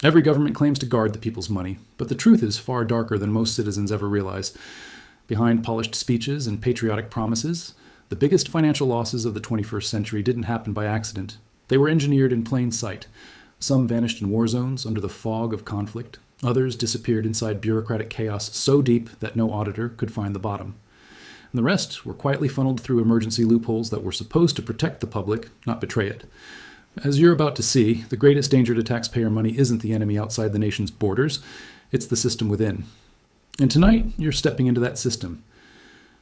Every government claims to guard the people's money, but the truth is far darker than most citizens ever realize. Behind polished speeches and patriotic promises, the biggest financial losses of the 21st century didn't happen by accident. They were engineered in plain sight. Some vanished in war zones under the fog of conflict. Others disappeared inside bureaucratic chaos so deep that no auditor could find the bottom. And the rest were quietly funneled through emergency loopholes that were supposed to protect the public, not betray it. As you're about to see, the greatest danger to taxpayer money isn't the enemy outside the nation's borders, it's the system within. And tonight, you're stepping into that system.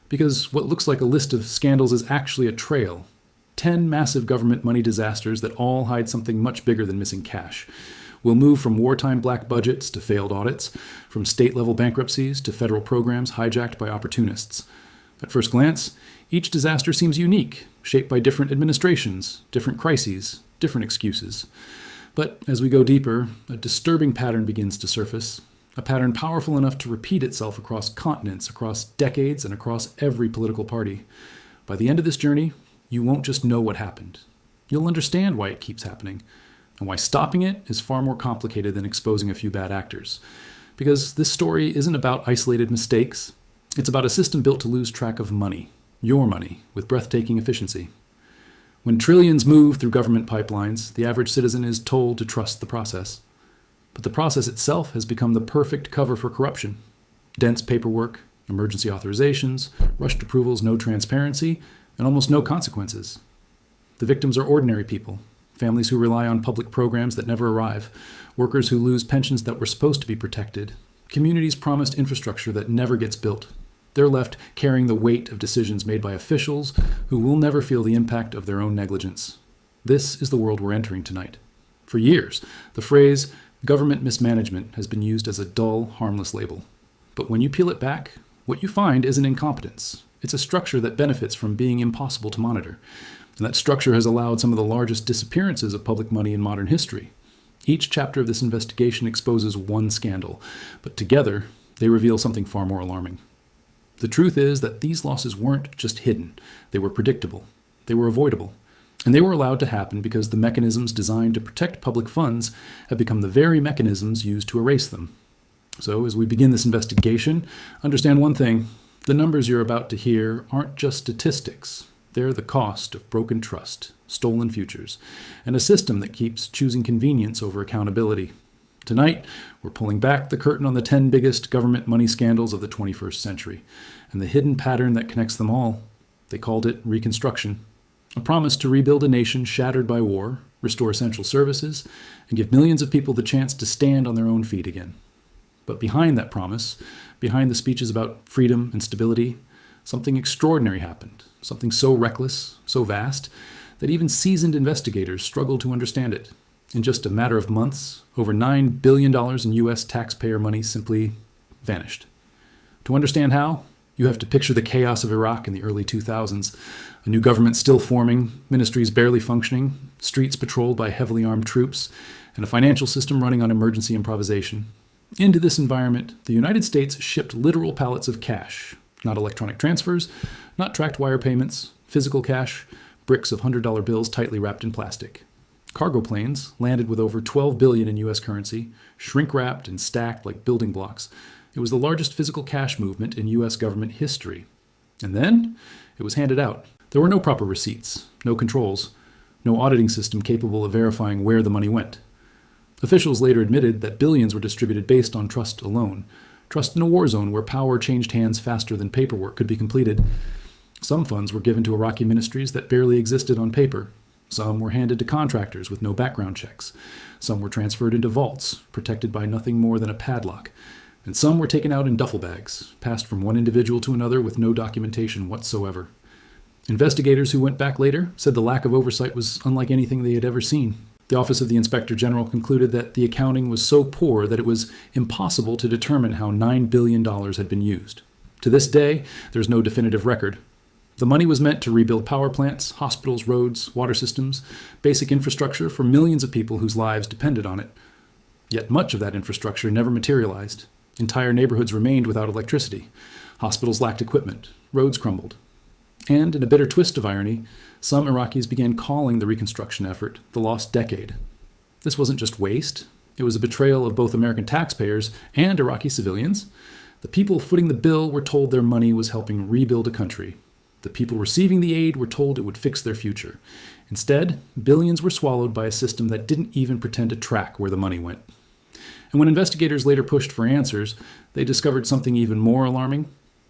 Because what looks like a list of scandals is actually a trail. 10 massive government money disasters that all hide something much bigger than missing cash. We'll move from wartime black budgets to failed audits, from state-level bankruptcies to federal programs hijacked by opportunists. At first glance, each disaster seems unique, shaped by different administrations, different crises, different excuses. But as we go deeper, a disturbing pattern begins to surface, a pattern powerful enough to repeat itself across continents, across decades, and across every political party. By the end of this journey, you won't just know what happened. You'll understand why it keeps happening, and why stopping it is far more complicated than exposing a few bad actors. Because this story isn't about isolated mistakes. It's about a system built to lose track of money, your money, with breathtaking efficiency. When trillions move through government pipelines, the average citizen is told to trust the process. But the process itself has become the perfect cover for corruption. Dense paperwork, emergency authorizations, rushed approvals, no transparency, and almost no consequences. The victims are ordinary people, families who rely on public programs that never arrive, workers who lose pensions that were supposed to be protected, communities promised infrastructure that never gets built. They're left carrying the weight of decisions made by officials who will never feel the impact of their own negligence. This is the world we're entering tonight. For years, the phrase government mismanagement has been used as a dull, harmless label. But when you peel it back, what you find isn't incompetence. It's a structure that benefits from being impossible to monitor. And that structure has allowed some of the largest disappearances of public money in modern history. Each chapter of this investigation exposes one scandal, but together, they reveal something far more alarming. The truth is that these losses weren't just hidden. They were predictable. They were avoidable. And they were allowed to happen because the mechanisms designed to protect public funds have become the very mechanisms used to erase them. So, as we begin this investigation, understand one thing. The numbers you're about to hear aren't just statistics. They're the cost of broken trust, stolen futures, and a system that keeps choosing convenience over accountability. Tonight, we're pulling back the curtain on the 10 biggest government money scandals of the 21st century, and the hidden pattern that connects them all. They called it Reconstruction, a promise to rebuild a nation shattered by war, restore essential services, and give millions of people the chance to stand on their own feet again. But behind that promise, behind the speeches about freedom and stability, something extraordinary happened, something so reckless, so vast, that even seasoned investigators struggle to understand it. In just a matter of months, over $9 billion in U.S. taxpayer money simply vanished. To understand how, you have to picture the chaos of Iraq in the early 2000s, a new government still forming, ministries barely functioning, streets patrolled by heavily armed troops, and a financial system running on emergency improvisation. Into this environment, the United States shipped literal pallets of cash, not electronic transfers, not tracked wire payments, physical cash, bricks of $100 bills tightly wrapped in plastic. Cargo planes landed with over $12 billion in U.S. currency, shrink-wrapped and stacked like building blocks. It was the largest physical cash movement in U.S. government history. And then, it was handed out. There were no proper receipts, no controls, no auditing system capable of verifying where the money went. Officials later admitted that billions were distributed based on trust alone, trust in a war zone where power changed hands faster than paperwork could be completed. Some funds were given to Iraqi ministries that barely existed on paper. Some were handed to contractors with no background checks. Some were transferred into vaults, protected by nothing more than a padlock. And some were taken out in duffel bags, passed from one individual to another with no documentation whatsoever. Investigators who went back later said the lack of oversight was unlike anything they had ever seen. The Office of the Inspector General concluded that the accounting was so poor that it was impossible to determine how $9 billion had been used. To this day, there's no definitive record. The money was meant to rebuild power plants, hospitals, roads, water systems, basic infrastructure for millions of people whose lives depended on it. Yet much of that infrastructure never materialized. Entire neighborhoods remained without electricity. Hospitals lacked equipment. Roads crumbled. And, in a bitter twist of irony, some Iraqis began calling the Reconstruction effort the lost decade. This wasn't just waste. It was a betrayal of both American taxpayers and Iraqi civilians. The people footing the bill were told their money was helping rebuild a country. The people receiving the aid were told it would fix their future. Instead, billions were swallowed by a system that didn't even pretend to track where the money went. And when investigators later pushed for answers, they discovered something even more alarming.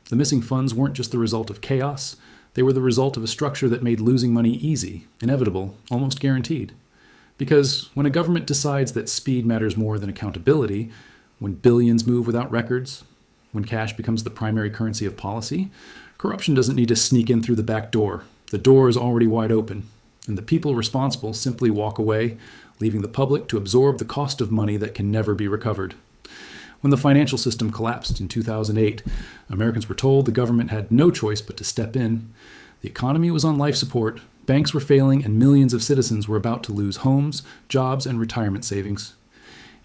The missing funds weren't just the result of chaos. They were the result of a structure that made losing money easy, inevitable, almost guaranteed. Because when a government decides that speed matters more than accountability, when billions move without records, when cash becomes the primary currency of policy, corruption doesn't need to sneak in through the back door. The door is already wide open, and the people responsible simply walk away, leaving the public to absorb the cost of money that can never be recovered. When the financial system collapsed in 2008, Americans were told the government had no choice but to step in. The economy was on life support, banks were failing, and millions of citizens were about to lose homes, jobs, and retirement savings.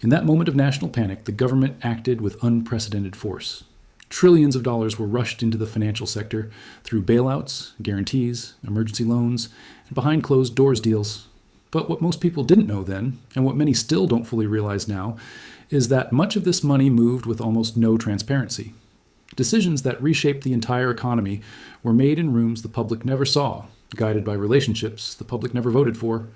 In that moment of national panic, the government acted with unprecedented force. Trillions of dollars were rushed into the financial sector through bailouts, guarantees, emergency loans, and behind closed doors deals. But what most people didn't know then, and what many still don't fully realize now, is that much of this money moved with almost no transparency. Decisions that reshaped the entire economy were made in rooms the public never saw, guided by relationships the public never voted for.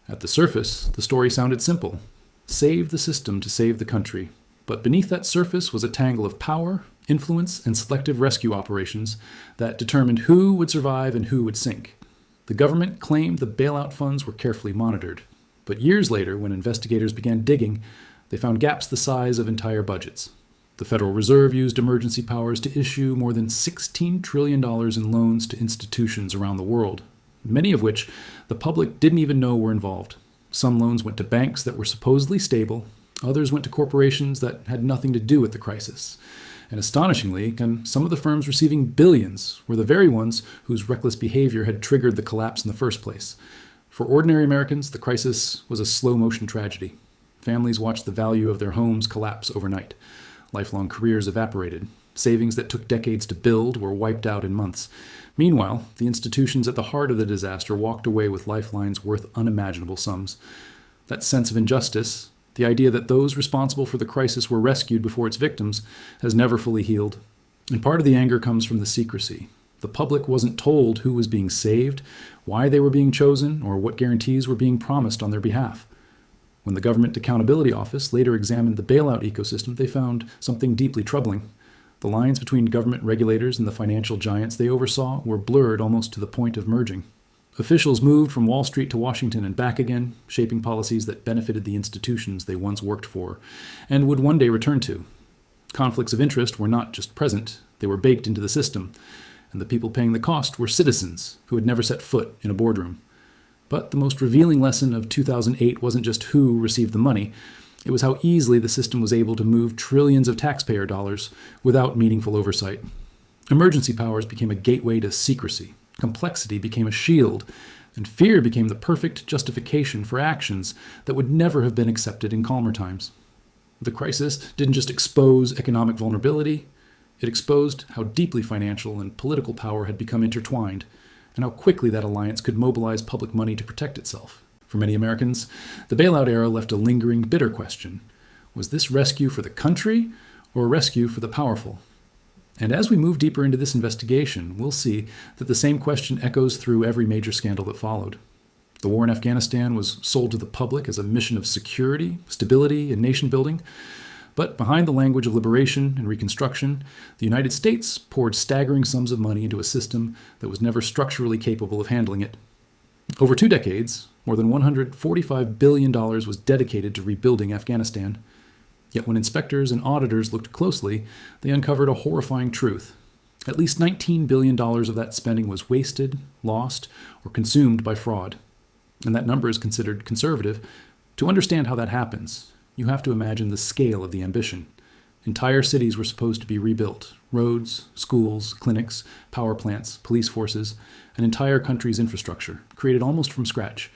At the surface, the story sounded simple. Save the system to save the country. But beneath that surface was a tangle of power, influence, and selective rescue operations that determined who would survive and who would sink. The government claimed the bailout funds were carefully monitored. But years later, when investigators began digging, they found gaps the size of entire budgets. The Federal Reserve used emergency powers to issue more than $16 trillion in loans to institutions around the world, many of which the public didn't even know were involved. Some loans went to banks that were supposedly stable, others went to corporations that had nothing to do with the crisis. And astonishingly, some of the firms receiving billions were the very ones whose reckless behavior had triggered the collapse in the first place. For ordinary Americans, the crisis was a slow-motion tragedy. Families watched the value of their homes collapse overnight. Lifelong careers evaporated. Savings that took decades to build were wiped out in months. Meanwhile, the institutions at the heart of the disaster walked away with lifelines worth unimaginable sums. That sense of injustice, the idea that those responsible for the crisis were rescued before its victims, has never fully healed. And part of the anger comes from the secrecy. The public wasn't told who was being saved, why they were being chosen, or what guarantees were being promised on their behalf. When the Government Accountability Office later examined the bailout ecosystem, they found something deeply troubling. The lines between government regulators and the financial giants they oversaw were blurred almost to the point of merging. Officials moved from Wall Street to Washington and back again, shaping policies that benefited the institutions they once worked for and would one day return to. Conflicts of interest were not just present, they were baked into the system, and the people paying the cost were citizens who had never set foot in a boardroom. But the most revealing lesson of 2008 wasn't just who received the money, it was how easily the system was able to move trillions of taxpayer dollars without meaningful oversight. Emergency powers became a gateway to secrecy, complexity became a shield, and fear became the perfect justification for actions that would never have been accepted in calmer times. The crisis didn't just expose economic vulnerability, it exposed how deeply financial and political power had become intertwined, and how quickly that alliance could mobilize public money to protect itself. For many Americans, the bailout era left a lingering, bitter question. Was this rescue for the country or a rescue for the powerful? And as we move deeper into this investigation, we'll see that the same question echoes through every major scandal that followed. The war in Afghanistan was sold to the public as a mission of security, stability, and nation building. But behind the language of liberation and Reconstruction, the United States poured staggering sums of money into a system that was never structurally capable of handling it. Over 2 decades, more than $145 billion was dedicated to rebuilding Afghanistan. Yet when inspectors and auditors looked closely, they uncovered a horrifying truth. At least $19 billion of that spending was wasted, lost, or consumed by fraud. And that number is considered conservative. To understand how that happens, you have to imagine the scale of the ambition. Entire cities were supposed to be rebuilt. Roads, schools, clinics, power plants, police forces, an entire country's infrastructure, created almost from scratch.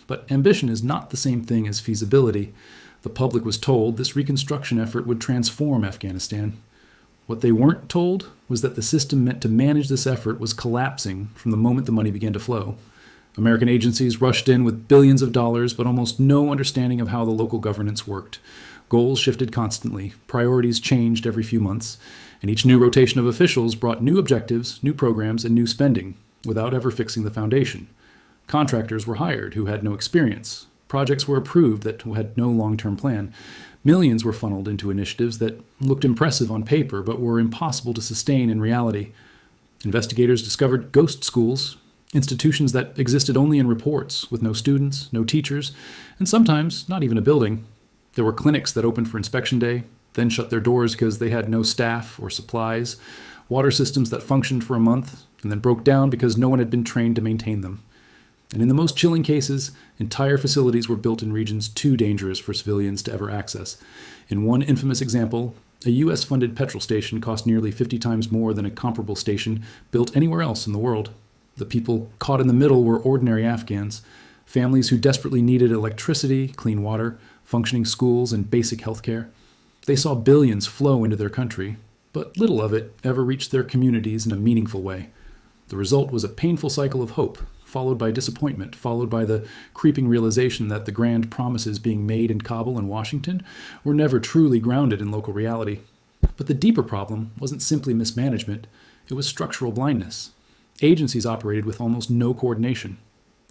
But ambition is not the same thing as feasibility. The public was told this reconstruction effort would transform Afghanistan. What they weren't told was that the system meant to manage this effort was collapsing from the moment the money began to flow. American agencies rushed in with billions of dollars, but almost no understanding of how the local governance worked. Goals shifted constantly, priorities changed every few months, and each new rotation of officials brought new objectives, new programs, and new spending, without ever fixing the foundation. Contractors were hired who had no experience. Projects were approved that had no long-term plan. Millions were funneled into initiatives that looked impressive on paper but were impossible to sustain in reality. Investigators discovered ghost schools, institutions that existed only in reports, with no students, no teachers, and sometimes not even a building. There were clinics that opened for inspection day, then shut their doors because they had no staff or supplies, water systems that functioned for a month, and then broke down because no one had been trained to maintain them. And in the most chilling cases, entire facilities were built in regions too dangerous for civilians to ever access. In one infamous example, a U.S.-funded petrol station cost nearly 50 times more than a comparable station built anywhere else in the world. The people caught in the middle were ordinary Afghans, families who desperately needed electricity, clean water, functioning schools, and basic health care. They saw billions flow into their country, but little of it ever reached their communities in a meaningful way. The result was a painful cycle of hope, followed by disappointment, followed by the creeping realization that the grand promises being made in Kabul and Washington were never truly grounded in local reality. But the deeper problem wasn't simply mismanagement, it was structural blindness. Agencies operated with almost no coordination.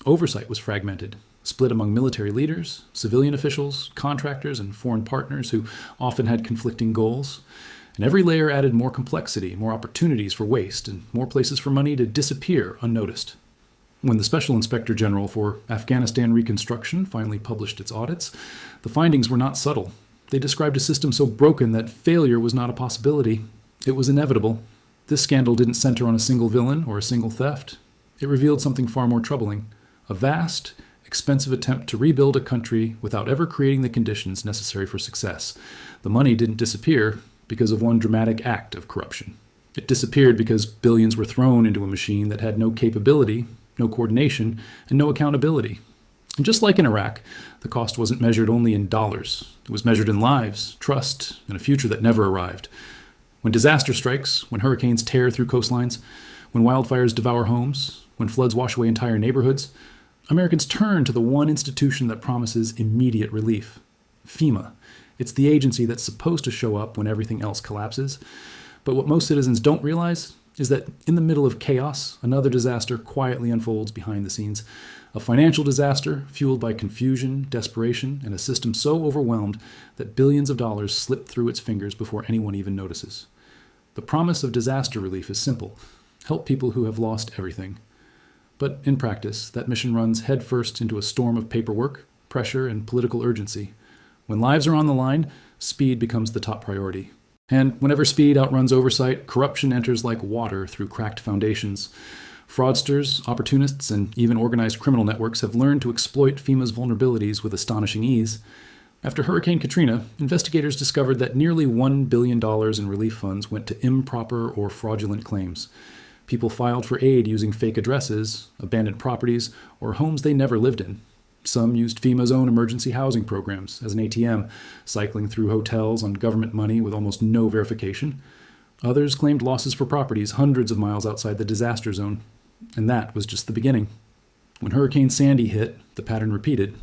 Oversight was fragmented, split among military leaders, civilian officials, contractors, and foreign partners who often had conflicting goals. And every layer added more complexity, more opportunities for waste, and more places for money to disappear unnoticed. When the Special Inspector General for Afghanistan Reconstruction finally published its audits, the findings were not subtle. They described a system so broken that failure was not a possibility. It was inevitable. This scandal didn't center on a single villain or a single theft. It revealed something far more troubling: a vast, expensive attempt to rebuild a country without ever creating the conditions necessary for success. The money didn't disappear because of one dramatic act of corruption. It disappeared because billions were thrown into a machine that had no capability, no coordination, and no accountability. And just like in Iraq, the cost wasn't measured only in dollars. It was measured in lives, trust, and a future that never arrived. When disaster strikes, when hurricanes tear through coastlines, when wildfires devour homes, when floods wash away entire neighborhoods, Americans turn to the one institution that promises immediate relief: FEMA. It's the agency that's supposed to show up when everything else collapses. But what most citizens don't realize is that in the middle of chaos, another disaster quietly unfolds behind the scenes. A financial disaster fueled by confusion, desperation, and a system so overwhelmed that billions of dollars slip through its fingers before anyone even notices. The promise of disaster relief is simple: help people who have lost everything. But in practice, that mission runs headfirst into a storm of paperwork, pressure, and political urgency. When lives are on the line, speed becomes the top priority. And whenever speed outruns oversight, corruption enters like water through cracked foundations. Fraudsters, opportunists, and even organized criminal networks have learned to exploit FEMA's vulnerabilities with astonishing ease. After Hurricane Katrina, investigators discovered that nearly $1 billion in relief funds went to improper or fraudulent claims. People filed for aid using fake addresses, abandoned properties, or homes they never lived in. Some used FEMA's own emergency housing programs as an ATM, cycling through hotels on government money with almost no verification. Others claimed losses for properties hundreds of miles outside the disaster zone. And that was just the beginning. When Hurricane Sandy hit, the pattern repeated.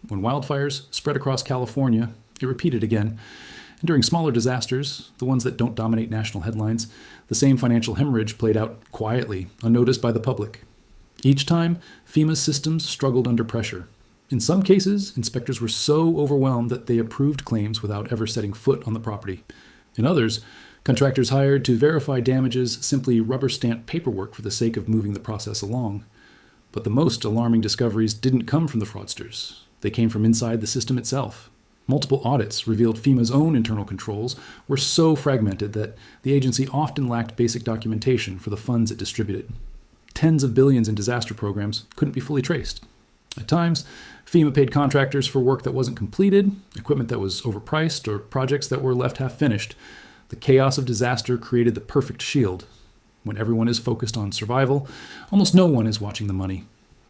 When wildfires spread across California, it repeated again. And during smaller disasters, the ones that don't dominate national headlines, the same financial hemorrhage played out quietly, unnoticed by the public. Each time, FEMA's systems struggled under pressure. In some cases, inspectors were so overwhelmed that they approved claims without ever setting foot on the property. In others, contractors hired to verify damages simply rubber-stamped paperwork for the sake of moving the process along. But the most alarming discoveries didn't come from the fraudsters. They came from inside the system itself. Multiple audits revealed FEMA's own internal controls were so fragmented that the agency often lacked basic documentation for the funds it distributed. Tens of billions in disaster programs couldn't be fully traced. At times, FEMA paid contractors for work that wasn't completed, equipment that was overpriced, or projects that were left half-finished. The chaos of disaster created the perfect shield. When everyone is focused on survival, almost no one is watching the money.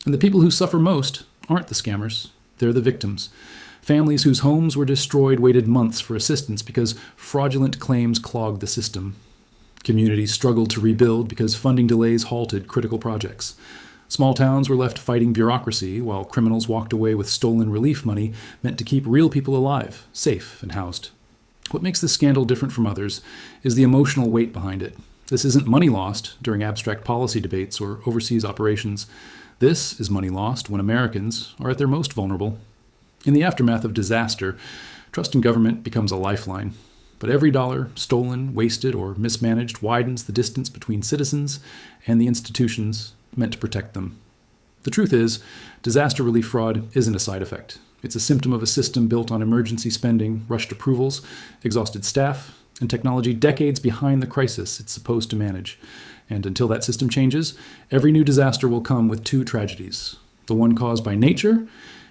And the people who suffer most aren't the scammers. They're the victims. Families whose homes were destroyed waited months for assistance because fraudulent claims clogged the system. Communities struggled to rebuild because funding delays halted critical projects. Small towns were left fighting bureaucracy, while criminals walked away with stolen relief money meant to keep real people alive, safe, and housed. What makes this scandal different from others is the emotional weight behind it. This isn't money lost during abstract policy debates or overseas operations. This is money lost when Americans are at their most vulnerable. In the aftermath of disaster, trust in government becomes a lifeline. But every dollar stolen, wasted, or mismanaged widens the distance between citizens and the institutions meant to protect them. The truth is, disaster relief fraud isn't a side effect. It's a symptom of a system built on emergency spending, rushed approvals, exhausted staff, and technology decades behind the crisis it's supposed to manage. And until that system changes, every new disaster will come with two tragedies: the one caused by nature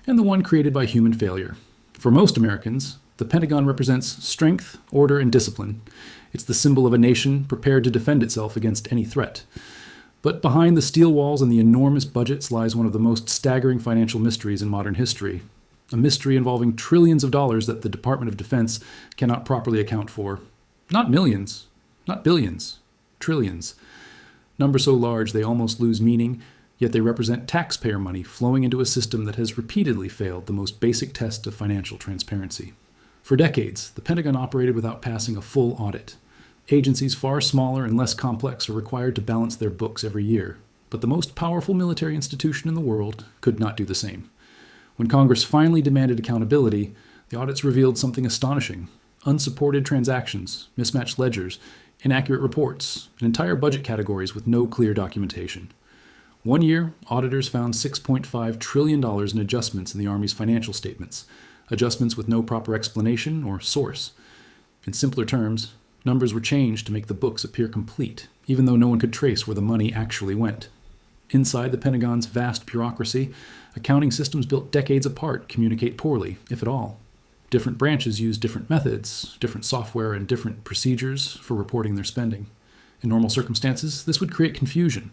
and the one created by human failure. For most Americans, the Pentagon represents strength, order, and discipline. It's the symbol of a nation prepared to defend itself against any threat. But behind the steel walls and the enormous budgets lies one of the most staggering financial mysteries in modern history. A mystery involving trillions of dollars that the Department of Defense cannot properly account for. Not millions, not billions, trillions. Numbers so large they almost lose meaning, yet they represent taxpayer money flowing into a system that has repeatedly failed the most basic test of financial transparency. For decades, the Pentagon operated without passing a full audit. Agencies far smaller and less complex are required to balance their books every year, but the most powerful military institution in the world could not do the same. When Congress finally demanded accountability, the audits revealed something astonishing: unsupported transactions, mismatched ledgers, inaccurate reports, and entire budget categories with no clear documentation. One year, auditors found $6.5 trillion in adjustments in the Army's financial statements, adjustments with no proper explanation or source. In simpler terms, numbers were changed to make the books appear complete, even though no one could trace where the money actually went. Inside the Pentagon's vast bureaucracy, accounting systems built decades apart communicate poorly, if at all. Different branches use different methods, different software, and different procedures for reporting their spending. In normal circumstances, this would create confusion.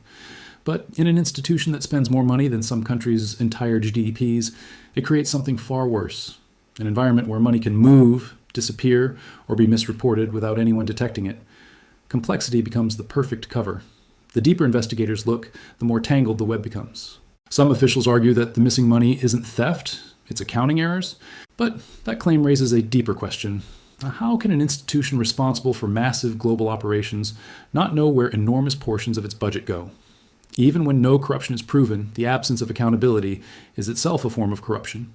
But in an institution that spends more money than some countries' entire GDPs, it creates something far worse: an environment where money can move, disappear, or be misreported without anyone detecting it. Complexity becomes the perfect cover. The deeper investigators look, the more tangled the web becomes. Some officials argue that the missing money isn't theft, it's accounting errors. But that claim raises a deeper question. How can an institution responsible for massive global operations not know where enormous portions of its budget go? Even when no corruption is proven, the absence of accountability is itself a form of corruption.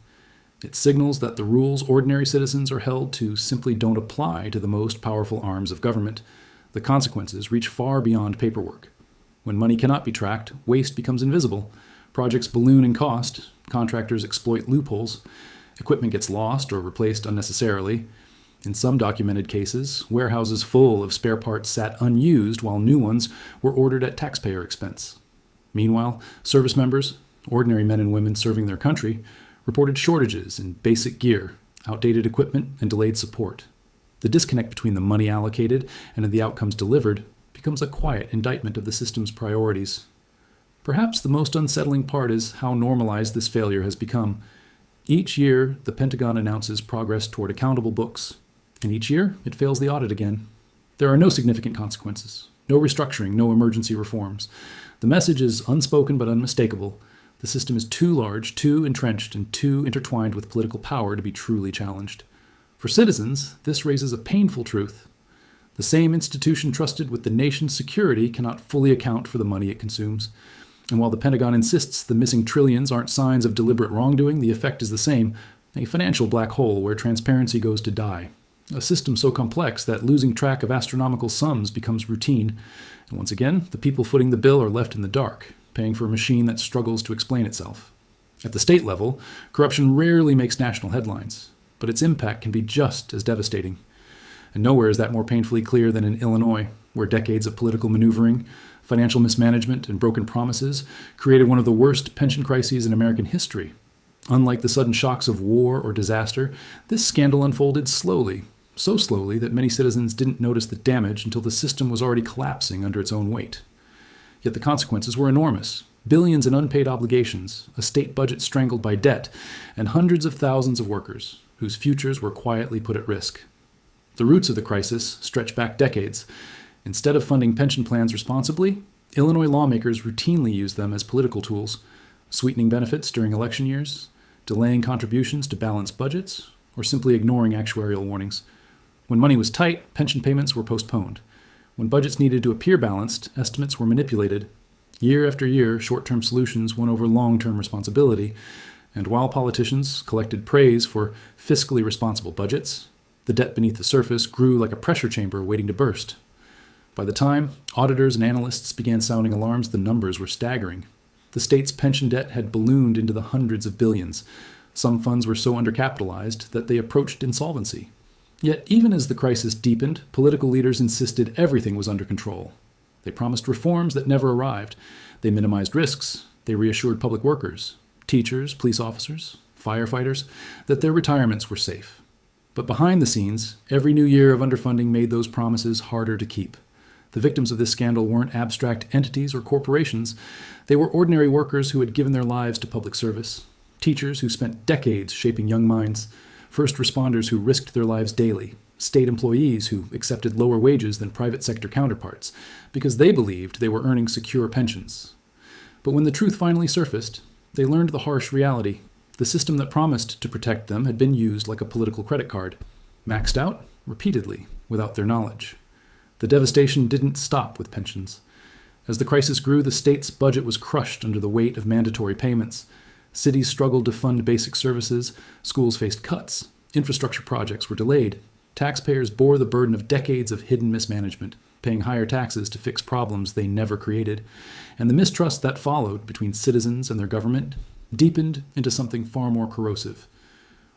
It signals that the rules ordinary citizens are held to simply don't apply to the most powerful arms of government. The consequences reach far beyond paperwork. When money cannot be tracked, waste becomes invisible. Projects balloon in cost, contractors exploit loopholes, equipment gets lost or replaced unnecessarily. In some documented cases, warehouses full of spare parts sat unused while new ones were ordered at taxpayer expense. Meanwhile, service members, ordinary men and women serving their country, reported shortages in basic gear, outdated equipment, and delayed support. The disconnect between the money allocated and the outcomes delivered becomes a quiet indictment of the system's priorities. Perhaps the most unsettling part is how normalized this failure has become. Each year, the Pentagon announces progress toward accountable books, and each year it fails the audit again. There are no significant consequences, no restructuring, no emergency reforms. The message is unspoken but unmistakable. The system is too large, too entrenched, and too intertwined with political power to be truly challenged. For citizens, this raises a painful truth. The same institution trusted with the nation's security cannot fully account for the money it consumes. And while the Pentagon insists the missing trillions aren't signs of deliberate wrongdoing, the effect is the same: a financial black hole where transparency goes to die. A system so complex that losing track of astronomical sums becomes routine. And once again, the people footing the bill are left in the dark, paying for a machine that struggles to explain itself. At the state level, corruption rarely makes national headlines, but its impact can be just as devastating. And nowhere is that more painfully clear than in Illinois, where decades of political maneuvering, financial mismanagement, and broken promises created one of the worst pension crises in American history. Unlike the sudden shocks of war or disaster, this scandal unfolded slowly, so slowly that many citizens didn't notice the damage until the system was already collapsing under its own weight. Yet the consequences were enormous: billions in unpaid obligations, a state budget strangled by debt, and hundreds of thousands of workers whose futures were quietly put at risk. The roots of the crisis stretch back decades. Instead of funding pension plans responsibly, Illinois lawmakers routinely used them as political tools, sweetening benefits during election years, delaying contributions to balance budgets, or simply ignoring actuarial warnings. When money was tight, pension payments were postponed. When budgets needed to appear balanced, estimates were manipulated. Year after year, short-term solutions won over long-term responsibility, and while politicians collected praise for fiscally responsible budgets, the debt beneath the surface grew like a pressure chamber waiting to burst. By the time auditors and analysts began sounding alarms, the numbers were staggering. The state's pension debt had ballooned into the hundreds of billions. Some funds were so undercapitalized that they approached insolvency. Yet, even as the crisis deepened, political leaders insisted everything was under control. They promised reforms that never arrived. They minimized risks. They reassured public workers, teachers, police officers, firefighters, that their retirements were safe. But behind the scenes, every new year of underfunding made those promises harder to keep. The victims of this scandal weren't abstract entities or corporations. They were ordinary workers who had given their lives to public service, teachers who spent decades shaping young minds, first responders who risked their lives daily, state employees who accepted lower wages than private sector counterparts because they believed they were earning secure pensions. But when the truth finally surfaced, they learned the harsh reality. The system that promised to protect them had been used like a political credit card, maxed out repeatedly without their knowledge. The devastation didn't stop with pensions. As the crisis grew, the state's budget was crushed under the weight of mandatory payments. Cities struggled to fund basic services, schools faced cuts, infrastructure projects were delayed. Taxpayers bore the burden of decades of hidden mismanagement, paying higher taxes to fix problems they never created. And the mistrust that followed between citizens and their government deepened into something far more corrosive.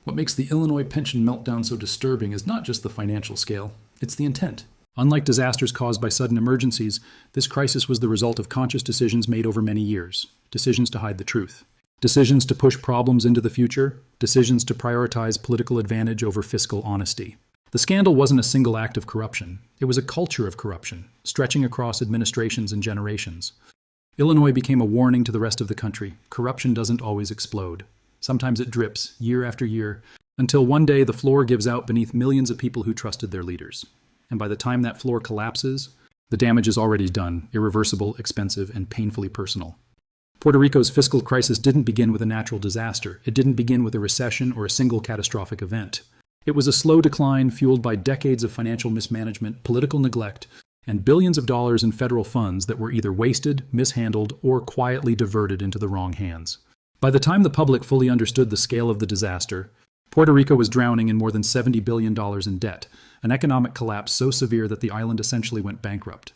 What makes the Illinois pension meltdown so disturbing is not just the financial scale, it's the intent. Unlike disasters caused by sudden emergencies, this crisis was the result of conscious decisions made over many years, decisions to hide the truth. Decisions to push problems into the future, decisions to prioritize political advantage over fiscal honesty. The scandal wasn't a single act of corruption. It was a culture of corruption, stretching across administrations and generations. Illinois became a warning to the rest of the country. Corruption doesn't always explode. Sometimes it drips, year after year, until one day the floor gives out beneath millions of people who trusted their leaders. And by the time that floor collapses, the damage is already done, irreversible, expensive, and painfully personal. Puerto Rico's fiscal crisis didn't begin with a natural disaster. It didn't begin with a recession or a single catastrophic event. It was a slow decline fueled by decades of financial mismanagement, political neglect, and billions of dollars in federal funds that were either wasted, mishandled, or quietly diverted into the wrong hands. By the time the public fully understood the scale of the disaster, Puerto Rico was drowning in more than $70 billion in debt, an economic collapse so severe that the island essentially went bankrupt.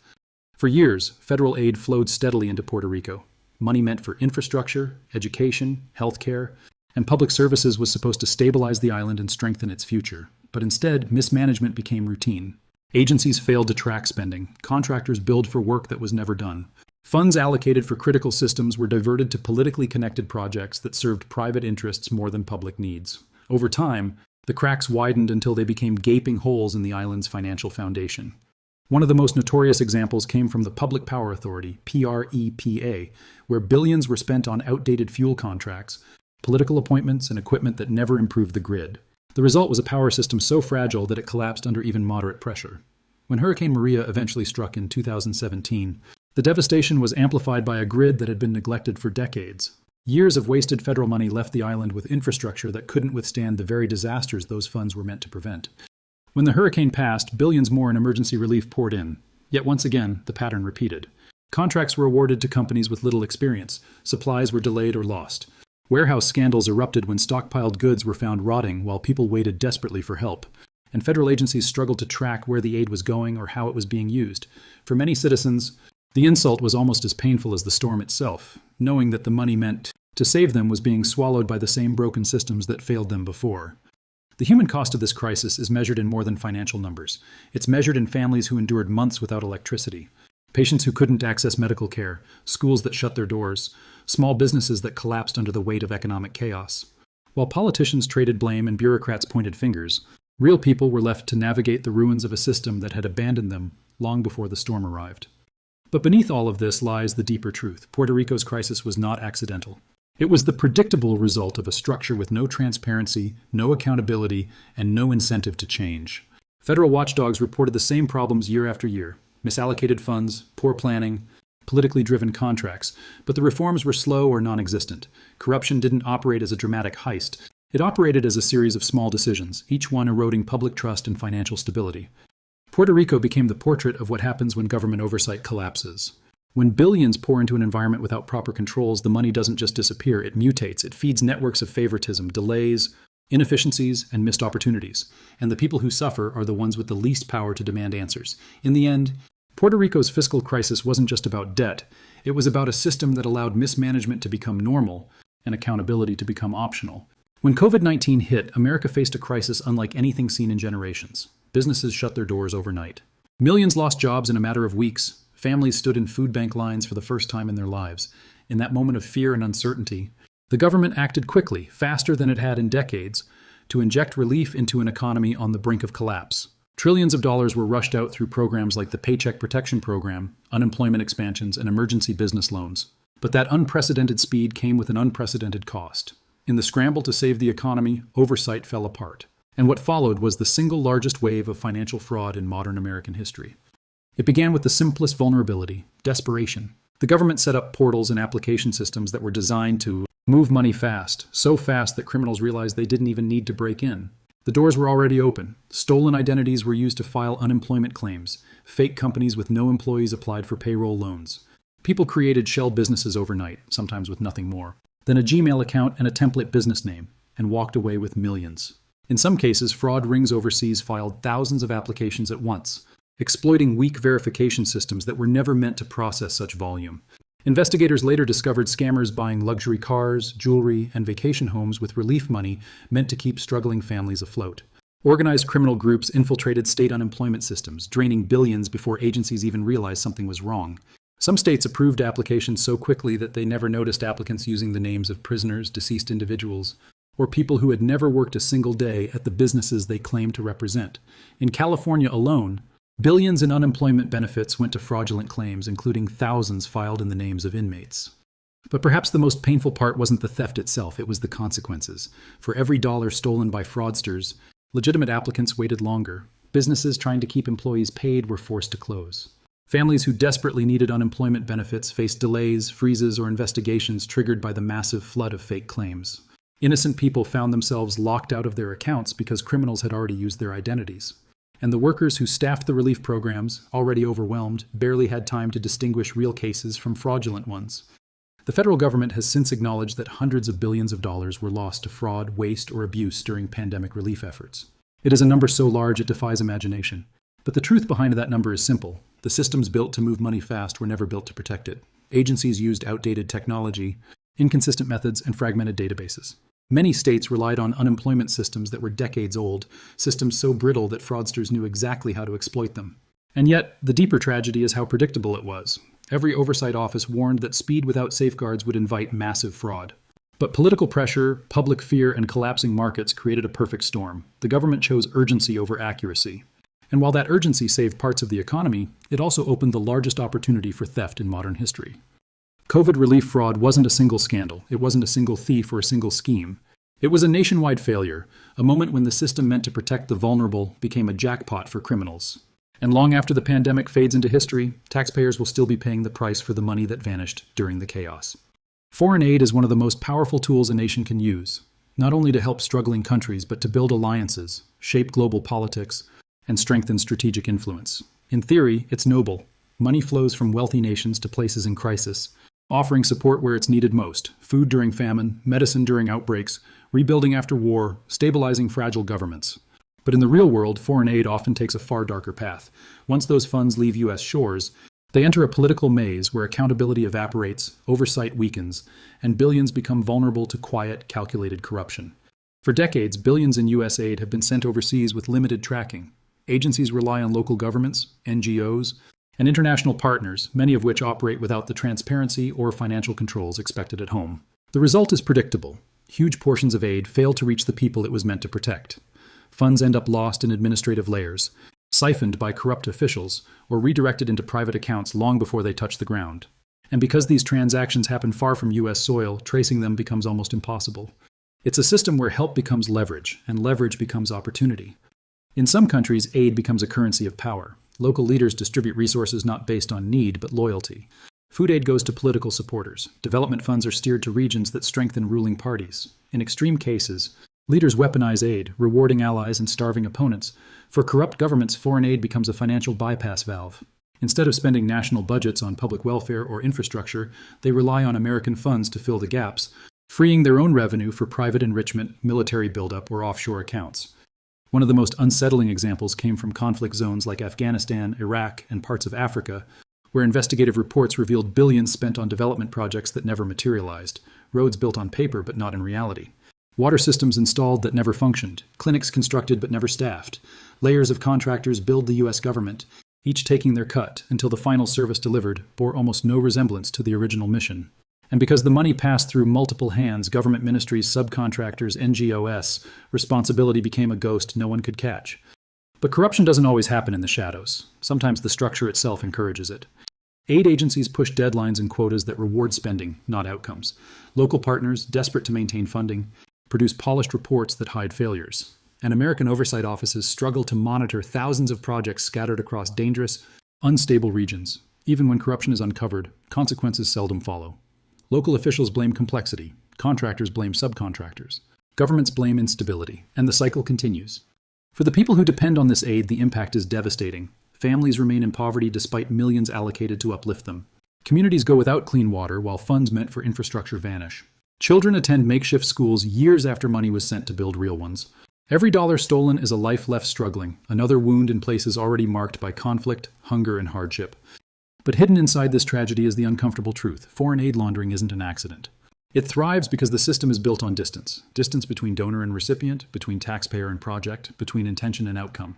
For years, federal aid flowed steadily into Puerto Rico. Money meant for infrastructure, education, healthcare, and public services was supposed to stabilize the island and strengthen its future. But instead, mismanagement became routine. Agencies failed to track spending. Contractors billed for work that was never done. Funds allocated for critical systems were diverted to politically connected projects that served private interests more than public needs. Over time, the cracks widened until they became gaping holes in the island's financial foundation. One of the most notorious examples came from the Public Power Authority, PREPA, where billions were spent on outdated fuel contracts, political appointments, and equipment that never improved the grid. The result was a power system so fragile that it collapsed under even moderate pressure. When Hurricane Maria eventually struck in 2017, the devastation was amplified by a grid that had been neglected for decades. Years of wasted federal money left the island with infrastructure that couldn't withstand the very disasters those funds were meant to prevent. When the hurricane passed, billions more in emergency relief poured in. Yet once again, the pattern repeated. Contracts were awarded to companies with little experience. Supplies were delayed or lost. Warehouse scandals erupted when stockpiled goods were found rotting while people waited desperately for help. And federal agencies struggled to track where the aid was going or how it was being used. For many citizens, the insult was almost as painful as the storm itself, knowing that the money meant to save them was being swallowed by the same broken systems that failed them before. The human cost of this crisis is measured in more than financial numbers. It's measured in families who endured months without electricity, patients who couldn't access medical care, schools that shut their doors, small businesses that collapsed under the weight of economic chaos. While politicians traded blame and bureaucrats pointed fingers, real people were left to navigate the ruins of a system that had abandoned them long before the storm arrived. But beneath all of this lies the deeper truth. Puerto Rico's crisis was not accidental. It was the predictable result of a structure with no transparency, no accountability, and no incentive to change. Federal watchdogs reported the same problems year after year: misallocated funds, poor planning, politically driven contracts, but the reforms were slow or non-existent. Corruption didn't operate as a dramatic heist. It operated as a series of small decisions, each one eroding public trust and financial stability. Puerto Rico became the portrait of what happens when government oversight collapses. When billions pour into an environment without proper controls, the money doesn't just disappear, it mutates. It feeds networks of favoritism, delays, inefficiencies, and missed opportunities. And the people who suffer are the ones with the least power to demand answers. In the end, Puerto Rico's fiscal crisis wasn't just about debt. It was about a system that allowed mismanagement to become normal and accountability to become optional. When COVID-19 hit, America faced a crisis unlike anything seen in generations. Businesses shut their doors overnight. Millions lost jobs in a matter of weeks. Families stood in food bank lines for the first time in their lives. In that moment of fear and uncertainty, the government acted quickly, faster than it had in decades, to inject relief into an economy on the brink of collapse. Trillions of dollars were rushed out through programs like the Paycheck Protection Program, unemployment expansions, and emergency business loans. But that unprecedented speed came with an unprecedented cost. In the scramble to save the economy, oversight fell apart. And what followed was the single largest wave of financial fraud in modern American history. It began with the simplest vulnerability: desperation. The government set up portals and application systems that were designed to move money fast, so fast that criminals realized they didn't even need to break in. The doors were already open. Stolen identities were used to file unemployment claims. Fake companies with no employees applied for payroll loans. People created shell businesses overnight, sometimes with nothing more. Then a Gmail account and a template business name, and walked away with millions. In some cases, fraud rings overseas filed thousands of applications at once, exploiting weak verification systems that were never meant to process such volume. Investigators later discovered scammers buying luxury cars, jewelry, and vacation homes with relief money meant to keep struggling families afloat. Organized criminal groups infiltrated state unemployment systems, draining billions before agencies even realized something was wrong. Some states approved applications so quickly that they never noticed applicants using the names of prisoners, deceased individuals, or people who had never worked a single day at the businesses they claimed to represent. In California alone, billions in unemployment benefits went to fraudulent claims, including thousands filed in the names of inmates. But perhaps the most painful part wasn't the theft itself, it was the consequences. For every dollar stolen by fraudsters, legitimate applicants waited longer. Businesses trying to keep employees paid were forced to close. Families who desperately needed unemployment benefits faced delays, freezes, or investigations triggered by the massive flood of fake claims. Innocent people found themselves locked out of their accounts because criminals had already used their identities. And the workers who staffed the relief programs, already overwhelmed, barely had time to distinguish real cases from fraudulent ones. The federal government has since acknowledged that hundreds of billions of dollars were lost to fraud, waste, or abuse during pandemic relief efforts. It is a number so large it defies imagination. But the truth behind that number is simple. The systems built to move money fast were never built to protect it. Agencies used outdated technology, inconsistent methods, and fragmented databases. Many states relied on unemployment systems that were decades old, systems so brittle that fraudsters knew exactly how to exploit them. And yet, the deeper tragedy is how predictable it was. Every oversight office warned that speed without safeguards would invite massive fraud. But political pressure, public fear, and collapsing markets created a perfect storm. The government chose urgency over accuracy. And while that urgency saved parts of the economy, it also opened the largest opportunity for theft in modern history. COVID relief fraud wasn't a single scandal. It wasn't a single thief or a single scheme. It was a nationwide failure, a moment when the system meant to protect the vulnerable became a jackpot for criminals. And long after the pandemic fades into history, taxpayers will still be paying the price for the money that vanished during the chaos. Foreign aid is one of the most powerful tools a nation can use, not only to help struggling countries, but to build alliances, shape global politics, and strengthen strategic influence. In theory, it's noble. Money flows from wealthy nations to places in crisis, offering support where it's needed most: food during famine, medicine during outbreaks, rebuilding after war, stabilizing fragile governments. But in the real world, foreign aid often takes a far darker path. Once those funds leave U.S. shores, they enter a political maze where accountability evaporates, oversight weakens, and billions become vulnerable to quiet, calculated corruption. For decades, billions in U.S. aid have been sent overseas with limited tracking. Agencies rely on local governments, NGOs, and international partners, many of which operate without the transparency or financial controls expected at home. The result is predictable. Huge portions of aid fail to reach the people it was meant to protect. Funds end up lost in administrative layers, siphoned by corrupt officials, or redirected into private accounts long before they touch the ground. And because these transactions happen far from U.S. soil, tracing them becomes almost impossible. It's a system where help becomes leverage, and leverage becomes opportunity. In some countries, aid becomes a currency of power. Local leaders distribute resources not based on need, but loyalty. Food aid goes to political supporters. Development funds are steered to regions that strengthen ruling parties. In extreme cases, leaders weaponize aid, rewarding allies and starving opponents. For corrupt governments, foreign aid becomes a financial bypass valve. Instead of spending national budgets on public welfare or infrastructure, they rely on American funds to fill the gaps, freeing their own revenue for private enrichment, military buildup, or offshore accounts. One of the most unsettling examples came from conflict zones like Afghanistan, Iraq, and parts of Africa, where investigative reports revealed billions spent on development projects that never materialized, roads built on paper but not in reality, water systems installed that never functioned, clinics constructed but never staffed, layers of contractors billed the U.S. government, each taking their cut until the final service delivered bore almost no resemblance to the original mission. And because the money passed through multiple hands, government ministries, subcontractors, NGOs, responsibility became a ghost no one could catch. But corruption doesn't always happen in the shadows. Sometimes the structure itself encourages it. Aid agencies push deadlines and quotas that reward spending, not outcomes. Local partners, desperate to maintain funding, produce polished reports that hide failures. And American oversight offices struggle to monitor thousands of projects scattered across dangerous, unstable regions. Even when corruption is uncovered, consequences seldom follow. Local officials blame complexity. Contractors blame subcontractors. Governments blame instability. And the cycle continues. For the people who depend on this aid, the impact is devastating. Families remain in poverty despite millions allocated to uplift them. Communities go without clean water while funds meant for infrastructure vanish. Children attend makeshift schools years after money was sent to build real ones. Every dollar stolen is a life left struggling, another wound in places already marked by conflict, hunger, and hardship. But hidden inside this tragedy is the uncomfortable truth. Foreign aid laundering isn't an accident. It thrives because the system is built on distance. Distance between donor and recipient, between taxpayer and project, between intention and outcome.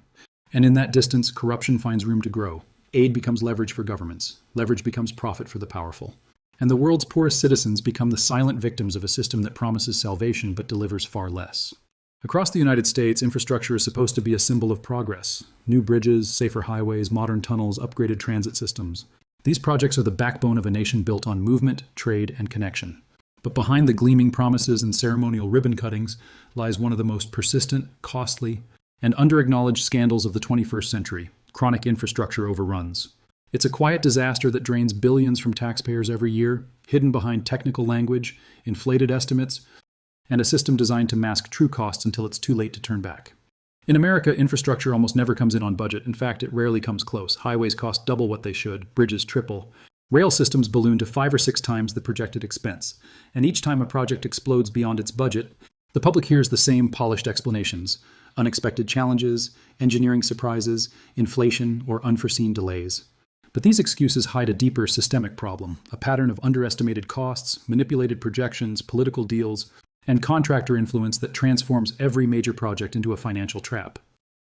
And in that distance, corruption finds room to grow. Aid becomes leverage for governments. Leverage becomes profit for the powerful. And the world's poorest citizens become the silent victims of a system that promises salvation but delivers far less. Across the United States, infrastructure is supposed to be a symbol of progress. New bridges, safer highways, modern tunnels, upgraded transit systems. These projects are the backbone of a nation built on movement, trade, and connection. But behind the gleaming promises and ceremonial ribbon cuttings lies one of the most persistent, costly, and under-acknowledged scandals of the 21st century: chronic infrastructure overruns. It's a quiet disaster that drains billions from taxpayers every year, hidden behind technical language, inflated estimates, and a system designed to mask true costs until it's too late to turn back. In America, infrastructure almost never comes in on budget. In fact, it rarely comes close. Highways cost double what they should, bridges triple. Rail systems balloon to 5 or 6 times the projected expense. And each time a project explodes beyond its budget, the public hears the same polished explanations: unexpected challenges, engineering surprises, inflation, or unforeseen delays. But these excuses hide a deeper systemic problem, a pattern of underestimated costs, manipulated projections, political deals, and contractor influence that transforms every major project into a financial trap.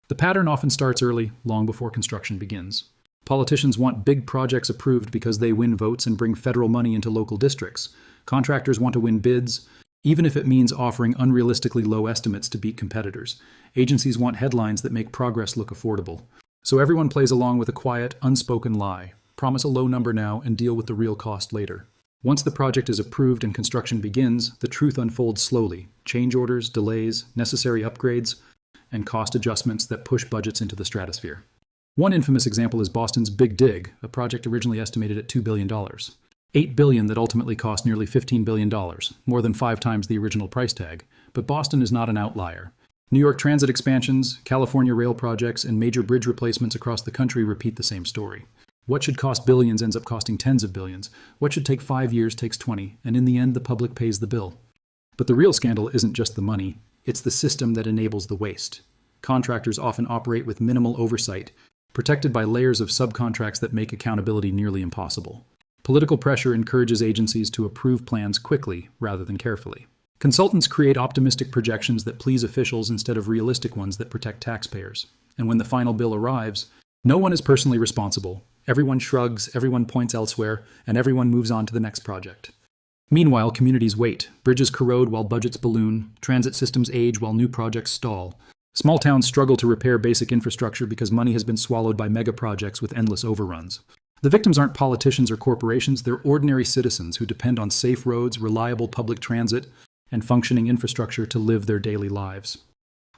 The pattern often starts early, long before construction begins. Politicians want big projects approved because they win votes and bring federal money into local districts. Contractors want to win bids, even if it means offering unrealistically low estimates to beat competitors. Agencies want headlines that make progress look affordable. So everyone plays along with a quiet, unspoken lie. Promise a low number now and deal with the real cost later. Once the project is approved and construction begins, the truth unfolds slowly: change orders, delays, necessary upgrades, and cost adjustments that push budgets into the stratosphere. One infamous example is Boston's Big Dig, a project originally estimated at $2 billion. $8 billion that ultimately cost nearly $15 billion, more than 5 times the original price tag. But Boston is not an outlier. New York transit expansions, California rail projects, and major bridge replacements across the country repeat the same story. What should cost billions ends up costing tens of billions. What should take 5 years takes 20, and in the end the public pays the bill. But the real scandal isn't just the money, it's the system that enables the waste. Contractors often operate with minimal oversight, protected by layers of subcontracts that make accountability nearly impossible. Political pressure encourages agencies to approve plans quickly rather than carefully. Consultants create optimistic projections that please officials instead of realistic ones that protect taxpayers. And when the final bill arrives, no one is personally responsible. Everyone shrugs, everyone points elsewhere, and everyone moves on to the next project. Meanwhile, communities wait. Bridges corrode while budgets balloon. Transit systems age while new projects stall. Small towns struggle to repair basic infrastructure because money has been swallowed by mega projects with endless overruns. The victims aren't politicians or corporations, they're ordinary citizens who depend on safe roads, reliable public transit, and functioning infrastructure to live their daily lives.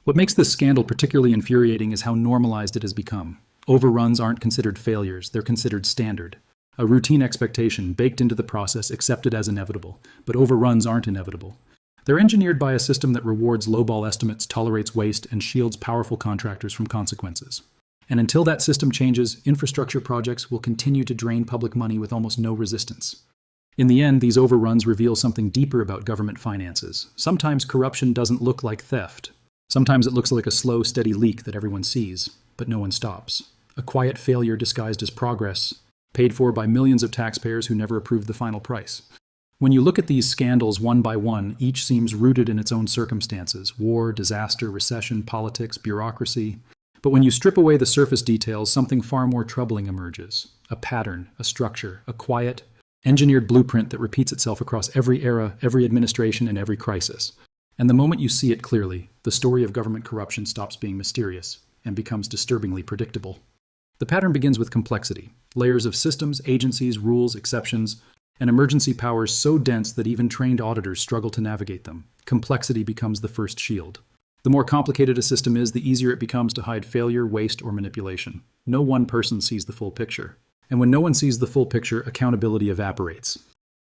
What makes this scandal particularly infuriating is how normalized it has become. Overruns aren't considered failures, they're considered standard. A routine expectation baked into the process, accepted as inevitable. But overruns aren't inevitable. They're engineered by a system that rewards lowball estimates, tolerates waste, and shields powerful contractors from consequences. And until that system changes, infrastructure projects will continue to drain public money with almost no resistance. In the end, these overruns reveal something deeper about government finances. Sometimes corruption doesn't look like theft. Sometimes it looks like a slow, steady leak that everyone sees, but no one stops. A quiet failure disguised as progress, paid for by millions of taxpayers who never approved the final price. When you look at these scandals one by one, each seems rooted in its own circumstances: war, disaster, recession, politics, bureaucracy. But when you strip away the surface details, something far more troubling emerges. A pattern, a structure, a quiet, engineered blueprint that repeats itself across every era, every administration, and every crisis. And the moment you see it clearly, the story of government corruption stops being mysterious and becomes disturbingly predictable. The pattern begins with complexity: layers of systems, agencies, rules, exceptions, and emergency powers so dense that even trained auditors struggle to navigate them. Complexity becomes the first shield. The more complicated a system is, the easier it becomes to hide failure, waste, or manipulation. No one person sees the full picture. And when no one sees the full picture, accountability evaporates.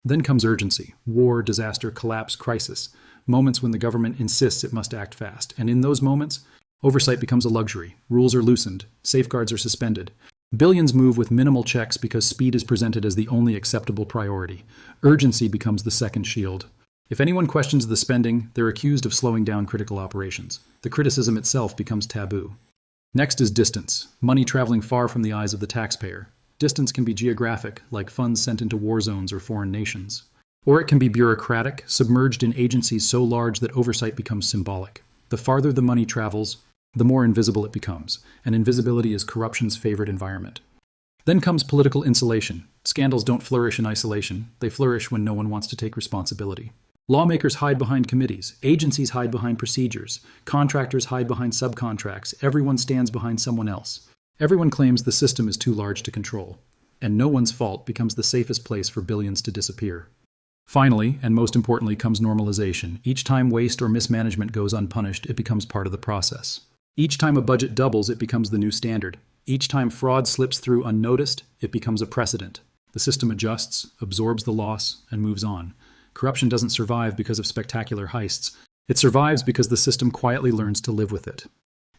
Then comes urgency: war, disaster, collapse, crisis. Moments when the government insists it must act fast. And in those moments, oversight becomes a luxury. Rules are loosened. Safeguards are suspended. Billions move with minimal checks because speed is presented as the only acceptable priority. Urgency becomes the second shield. If anyone questions the spending, they're accused of slowing down critical operations. The criticism itself becomes taboo. Next is distance: money traveling far from the eyes of the taxpayer. Distance can be geographic, like funds sent into war zones or foreign nations. Or it can be bureaucratic, submerged in agencies so large that oversight becomes symbolic. The farther the money travels, the more invisible it becomes, and invisibility is corruption's favorite environment. Then comes political insulation. Scandals don't flourish in isolation. They flourish when no one wants to take responsibility. Lawmakers hide behind committees. Agencies hide behind procedures. Contractors hide behind subcontracts. Everyone stands behind someone else. Everyone claims the system is too large to control. And no one's fault becomes the safest place for billions to disappear. Finally, and most importantly, comes normalization. Each time waste or mismanagement goes unpunished, it becomes part of the process. Each time a budget doubles, it becomes the new standard. Each time fraud slips through unnoticed, it becomes a precedent. The system adjusts, absorbs the loss, and moves on. Corruption doesn't survive because of spectacular heists. It survives because the system quietly learns to live with it.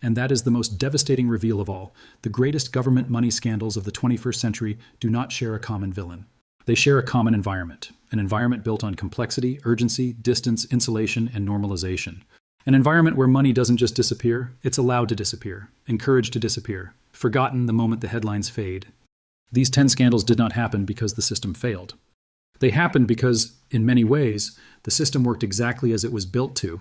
And that is the most devastating reveal of all. The greatest government money scandals of the 21st century do not share a common villain. They share a common environment, an environment built on complexity, urgency, distance, insulation, and normalization. An environment where money doesn't just disappear, it's allowed to disappear, encouraged to disappear, forgotten the moment the headlines fade. These 10 scandals did not happen because the system failed. They happened because, in many ways, the system worked exactly as it was built to.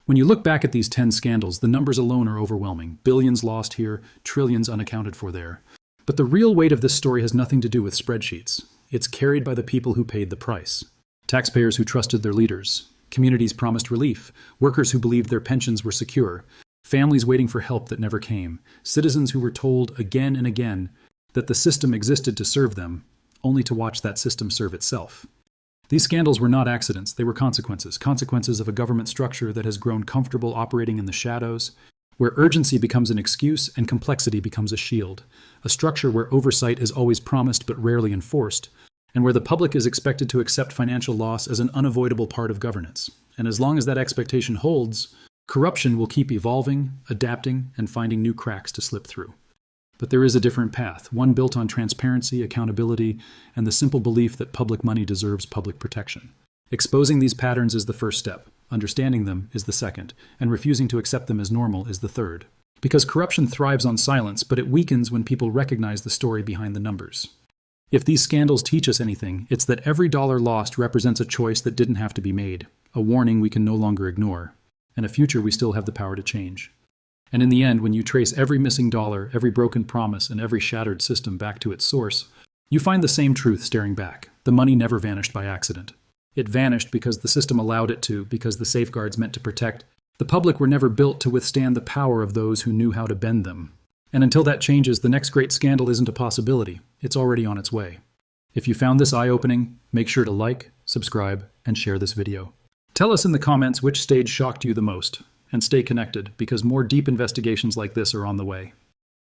When you look back at these 10 scandals, the numbers alone are overwhelming. Billions lost here, trillions unaccounted for there. But the real weight of this story has nothing to do with spreadsheets. It's carried by the people who paid the price. Taxpayers who trusted their leaders. Communities promised relief. Workers who believed their pensions were secure. Families waiting for help that never came. Citizens who were told again and again that the system existed to serve them, only to watch that system serve itself. These scandals were not accidents, they were consequences. Consequences of a government structure that has grown comfortable operating in the shadows, where urgency becomes an excuse and complexity becomes a shield. A structure where oversight is always promised but rarely enforced, and where the public is expected to accept financial loss as an unavoidable part of governance. And as long as that expectation holds, corruption will keep evolving, adapting, and finding new cracks to slip through. But there is a different path, one built on transparency, accountability, and the simple belief that public money deserves public protection. Exposing these patterns is the first step, understanding them is the second, and refusing to accept them as normal is the third. Because corruption thrives on silence, but it weakens when people recognize the story behind the numbers. If these scandals teach us anything, it's that every dollar lost represents a choice that didn't have to be made, a warning we can no longer ignore, and a future we still have the power to change. And in the end, when you trace every missing dollar, every broken promise, and every shattered system back to its source, you find the same truth staring back. The money never vanished by accident. It vanished because the system allowed it to, because the safeguards meant to protect. The public were never built to withstand the power of those who knew how to bend them. And until that changes, the next great scandal isn't a possibility. It's already on its way. If you found this eye-opening, make sure to like, subscribe, and share this video. Tell us in the comments which stage shocked you the most. And stay connected, because more deep investigations like this are on the way.